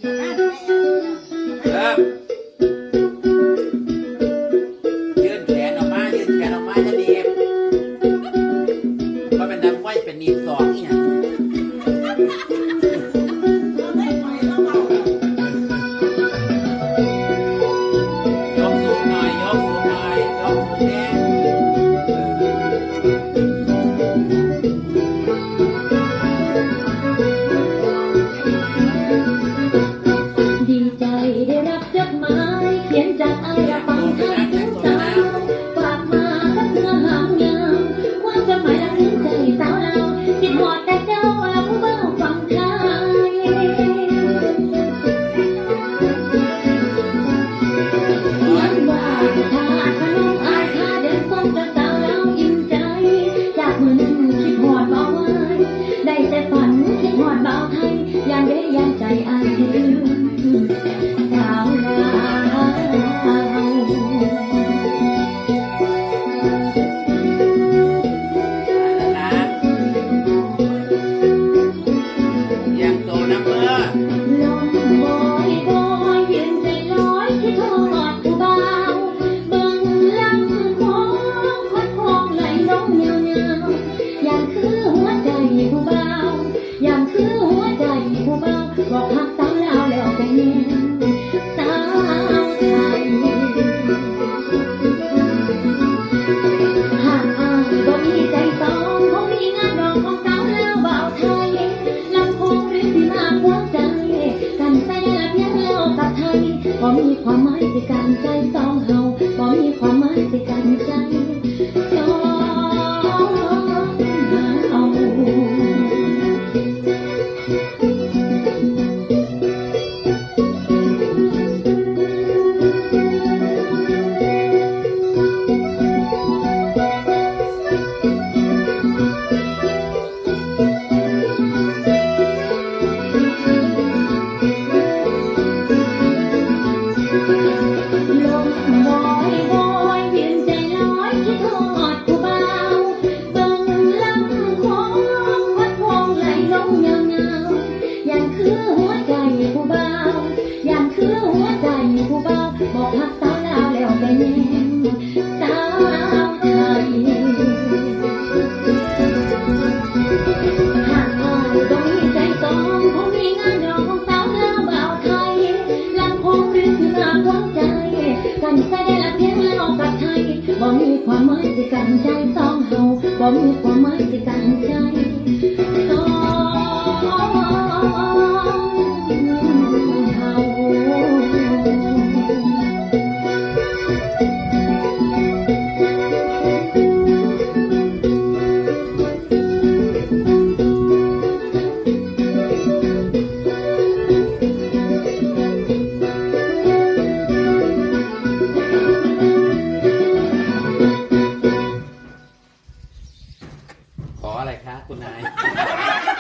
เริ่มยืนแขนออกมายืนแขนออกมาจะดีบก็เป็นนักมวยเป็นหนีบสองเนี่ยยกสูงหน่อยยกสูงหน่อยยกสูงแน่ดีใจได้รับจดหมายเขียนจากอายฟังทักทุกสาวฝากมากับเนื้อหางยาวความจดหมายละถึงใจสาวเราคิดหอดแต่เจ้าผู้เบ้าฟังไทยยังว่าถ้าขนมอายถ้าเดินพบกับสาวเราอิ่มใจจากมือหนึ่งคิดหอดเบาไว้ได้แต่ฝันคิดหอดเบาไทยยานเด้ยานใจอายลืมสาวลาวยังโตนักเมื่อลมบอยบอยเย็นใจลอยที่ทอดผู้เบาเบิ่งลำคองคดคองไหลลงเงียวเงียวอย่างคือหัวใจผู้เบาอย่างคือหัวใจผู้เบาบอกหักสาวลาวแล้วแต่เย็นสาวไทยหากอายบ่มีใจสองคงมีงานดอกของสาวลาวเบาไทยลำโพงหรือที่มาหัวใจกันใส่ละเพียงเล่ากับไทยบ่มีความหมายสิกันใจสองเฮาบ่มีความหมายสิกันใจสองเฮาลมบอยบอยเวียนใจลอยที่ทอดผู้เบาเบิ่งลำคองวัดคงไหลลงเงาเงาอย่างคือหัวใจผู้เบาอย่างคือหัวใจผู้เบาบอกหักสาวลาวแล้วแต่แน่สาวไทยหากอายบ่มีใจสองคงมีงานดอกของสาวลาวเบาไทยลำโพงหรือที่มาหัวใจกันใส่ได้ละเพียงเล่ากับไทยบ่มีความหมายสิกันใจสองเฮาบ่มีความหมายสิกัน